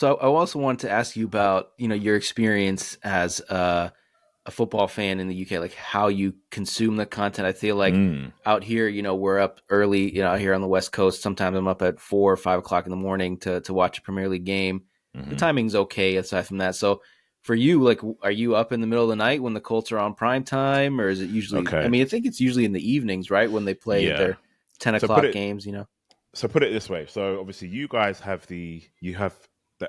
So I also wanted to ask you about, your experience as a football fan in the UK, like how you consume the content. I feel like Mm. out here, we're up early, out here on the West Coast. Sometimes I'm up at 4 or 5 o'clock in the morning to watch a Premier League game. The Hmm. timing's okay aside from that. So for you, like, are you up in the middle of the night when the Colts are on prime time, or is it usually? I Okay. mean, I think it's usually in the evenings, right, when they play Yeah. their 10 So put o'clock it games. so put it this way. So obviously you guys have the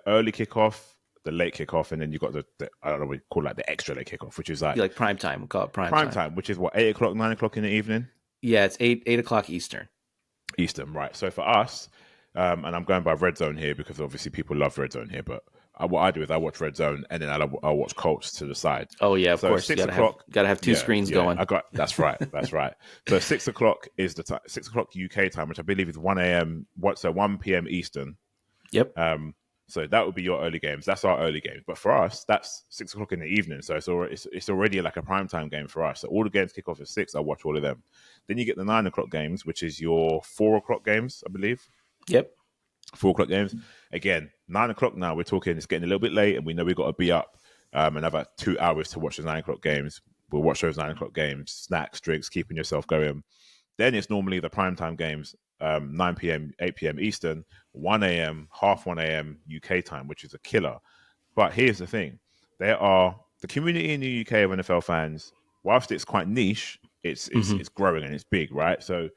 early kickoff, the late kickoff, and then you got the I don't know what you call like the extra late kickoff, which is Be like like prime time. We call it prime prime time. time, which is what 8 o'clock, 9 o'clock in the evening. Yeah, it's eight o'clock Eastern. Eastern, right? So for us, and I'm going by Red Zone here because obviously people love Red Zone here, but what I do is I watch Red Zone and then I'll watch Colts to the side. Oh yeah, of So course. You six gotta have o'clock, gotta have two yeah, screens yeah, going. I got that's right, that's right. So 6 o'clock is the time, 6 o'clock UK time, which I believe is 1 a.m. What so 1 p.m. Eastern. Yep. Um, so that would be your early games. That's our early games. But for us, that's 6 o'clock in the evening. So it's already like a prime time game for us. So all the games kick off at 6. I watch all of them. Then you get the 9 o'clock games, which is your 4 o'clock games, I believe. Yep. 4 o'clock games. Again, 9 o'clock now. We're talking. It's getting a little bit late, and we know we've got to be up another 2 hours to watch the 9 o'clock games. We'll watch those 9 o'clock games, snacks, drinks, keeping yourself going. Then it's normally the primetime games, 9 p.m., 8 p.m. Eastern, 1 a.m., half 1 a.m. UK time, which is a killer. But here's the thing: there are the community in the UK of NFL fans. Whilst it's quite niche, Hmm. it's growing and it's big, right? So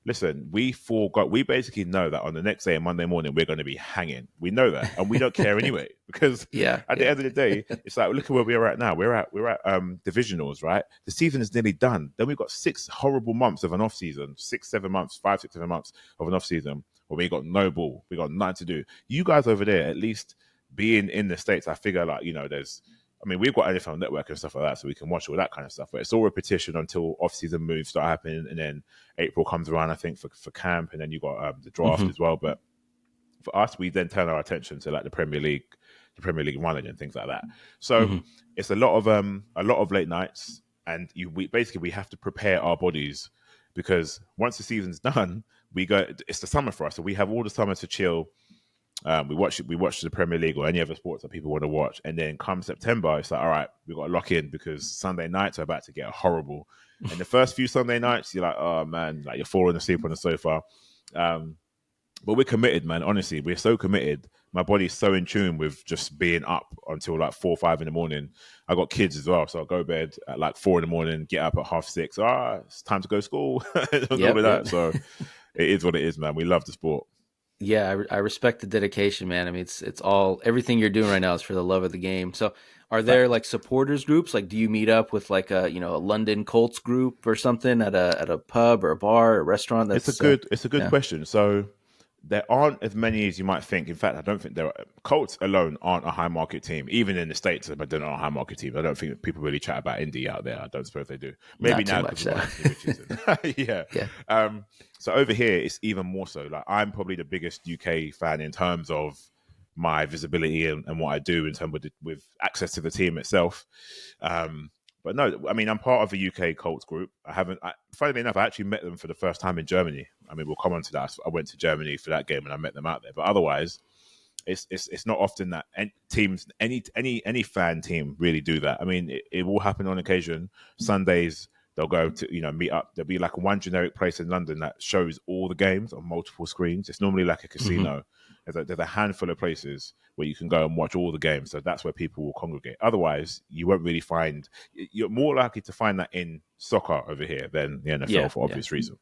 listen, we basically know that on the next day, Monday morning, we're going to be hanging. We know that, and we don't care anyway, because Yeah. at the Yeah. end of the day, it's like look at where we are at now. We're at divisionals, right? The season is nearly done. Then we've got 6 horrible months of an off season, 6, 7 months, 5, 6, 7 months of an off season, where we got no ball, we got nothing to do. You guys over there, at least being in the States, I figure like there's I mean, we've got NFL Network and stuff like that, so we can watch all that kind of stuff. But it's all repetition until off-season moves start happening, and then April comes around, I think, for camp, and then you got the draft Hmm. as well. But for us, we then turn our attention to like the Premier League running and things like that. So Hmm. it's a lot of late nights, and we have to prepare our bodies because once the season's done, we go. It's the summer for us, so we have all the summer to chill. We watch the Premier League or any other sports that people want to watch, and then come September, it's like, all right, we got to lock in because Sunday nights are about to get horrible. And the first few Sunday nights, you're like, oh man, like you're falling asleep on the sofa. Um, but we're committed, man. Honestly, we're so committed. My body's so in tune with just being up until like 4 or 5 in the morning. I got kids as well, so I go to bed at like 4 in the morning, get up at 6:30. It's time to go to school and all Yep. of Yep. that. So it is what it is, man. We love the sport. Yeah, I respect the dedication, man. I mean, it's all everything you're doing right now is for the love of the game. So, are there Fact. like supporters groups? Like, do you meet up with like a London Colts group or something at a pub or a bar or a restaurant? That's It's a good yeah, question. So there aren't as many as you might think. In fact, I don't think there are. Colts alone aren't a high market team, even in the States, but they're not a high market team. I don't think people really chat about Indy out there. I don't suppose they do. Maybe not too now because much. we've So. got Anthony Richardson. Yeah. Yeah. So over here, it's even more so. Like I'm probably the biggest UK fan in terms of my visibility and what I do in terms with access to the team itself. Um, but no, I mean, I'm part of a UK Colts group. Funnily enough, I actually met them for the first time in Germany. I mean, we'll come on to that. I went to Germany for that game and I met them out there. But otherwise, it's not often that teams, any fan team really do that. I mean, it will happen on occasion. Sundays, they'll go to, meet up. There'll be like one generic place in London that shows all the games on multiple screens. It's normally like a Hmm. casino. There's a handful of places where you can go and watch all the games. So that's where people will congregate. Otherwise, you won't really find. You're more likely to find that in soccer over here than the NFL Yeah. for Yeah. obvious reason.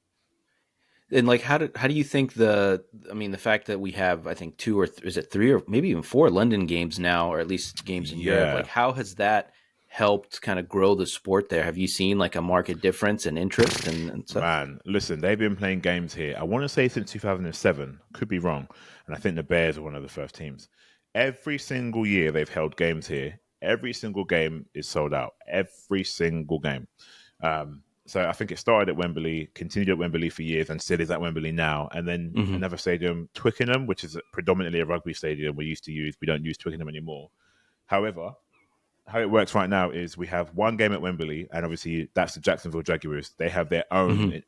And like, how do you think I mean, the fact that we have, I think, two or is it three or maybe even four London games now, or at least games in Europe, like Yeah, how has that helped kind of grow the sport there? Have you seen like a market difference in interest and stuff? man. Listen, they've been playing games here. I want to say since 2007. Could be wrong, and I think the Bears are one of the first teams. Every single year they've held games here. Every single game is sold out. Every single game. So I think it started at Wembley, continued at Wembley for years, and still is at Wembley now. And then Hmm. another stadium, Twickenham, which is predominantly a rugby stadium we used to use. We don't use Twickenham anymore. However, how it works right now is we have one game at Wembley, and obviously that's the Jacksonville Jaguars. They have their own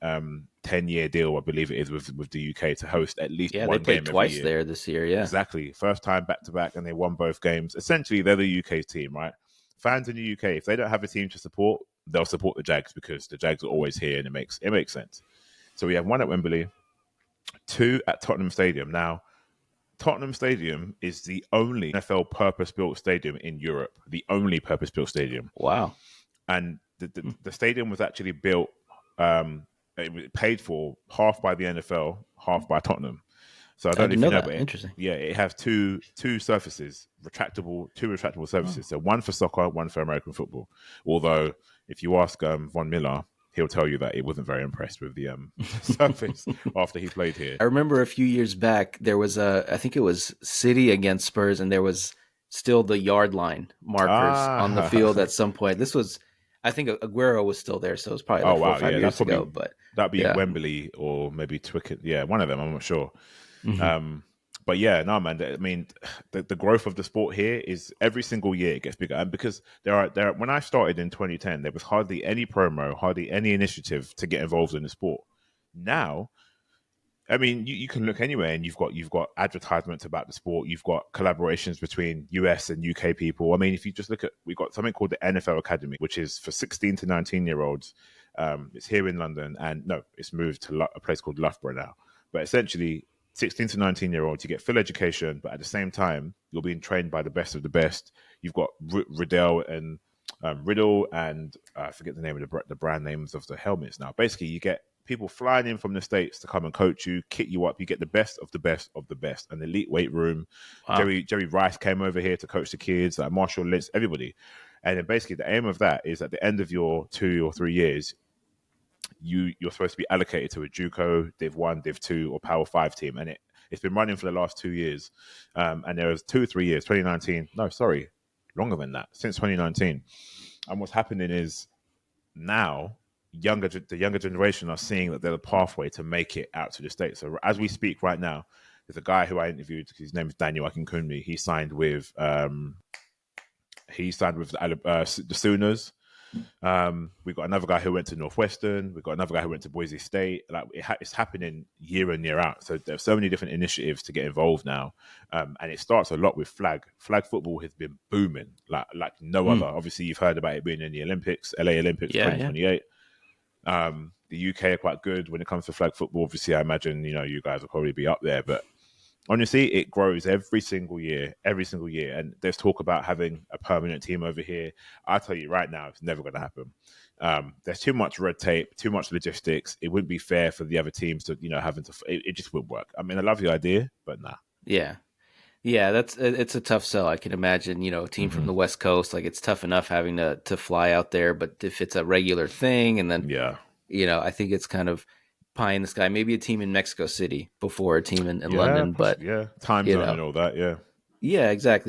10-year deal, I believe it is, with the UK to host at least Yeah, they one played game every twice year. there this year. Yeah. Exactly. First time back to back, and they won both games. Essentially, they're the UK's team, right? Fans in the UK, if they don't have a team to support, they'll support the Jags because the Jags are always here, and it makes sense. So we have one at Wembley, two at Tottenham Stadium. Now, Tottenham Stadium is the only NFL purpose-built stadium in Europe, the only purpose-built stadium, Wow. and the stadium was actually built, it was paid for half by the NFL, half by Tottenham. So I I don't know didn't if you know know, that. but Interesting. yeah, it has two surfaces, two retractable Oh. surfaces. So one for soccer, one for American football. Although, if you ask Von Miller, he'll tell you that he wasn't very impressed with the surface after he played here. I remember a few years back there was I think it was City against Spurs, and there was still the yard line markers on the field Ah, at some point. This was, I think Aguero was still there, so it was probably oh like four or wow, five yeah, that's years probably ago. But that'd be yeah. Wembley or maybe Twickenham. Yeah, one of them. I'm not sure. Hmm. Um, but yeah, no, man. I mean, the growth of the sport here is every single year it gets bigger, and because there. When I started in 2010, there was hardly any promo, hardly any initiative to get involved in the sport. Now, I mean, you can look anywhere, and you've got advertisements about the sport. You've got collaborations between US and UK people. I mean, if you just look at, we've got something called the NFL Academy, which is for 16 to 19-year-olds. It's here in London, and no, it's moved to a place called Loughborough now. But essentially, 16 to 19-year-olds, you get full education, but at the same time, you're being trained by the best of the best. You've got Riddle and I forget the name of the brand names of the helmets now. Basically, you get people flying in from the States to come and coach you, kit you up. You get the best of the best of the best. An elite weight room. Wow. Jerry Rice came over here to coach the kids, like Marshall Lynch, everybody. And then basically the aim of that is at the end of your 2 or 3 years, you're supposed to be allocated to a JUCO, Div 1, Div 2, or Power 5 team. And it's been running for the last 2 years. And there was 2 or 3 years, 2019. No, sorry, longer than that, since 2019. And what's happening is now the younger generation are seeing that they're the pathway to make it out to the States. So as we speak right now, there's a guy who I interviewed. His name is Daniel Akinkunmi. He signed with the Sooners. We've got another guy who went to Northwestern. We've got another guy who went to Boise State. Like it's happening year in, year out. So there's so many different initiatives to get involved now, and it starts a lot with flag. Flag football has been booming like no other. Mm. Obviously, you've heard about it being in the Olympics, LA Olympics Yeah. Yeah. 2028. The UK are quite good when it comes to flag football. Obviously, I imagine you guys will probably be up there, but honestly, it grows every single year. And there's talk about having a permanent team over here. I tell you right now, it's never going to happen. There's too much red tape, too much logistics. It wouldn't be fair for the other teams to, having to. It just wouldn't work. I mean, I love the idea, but nah. Yeah. Yeah, it's a tough sell. I can imagine, a team from Mm-hmm. the West Coast, like it's tough enough having to fly out there, but if it's a regular thing, and then Yeah, I think it's kind of pie in the sky. Maybe a team in Mexico City before a team in yeah, London, but yeah. Time you zone know, and all that. Yeah. yeah, exactly.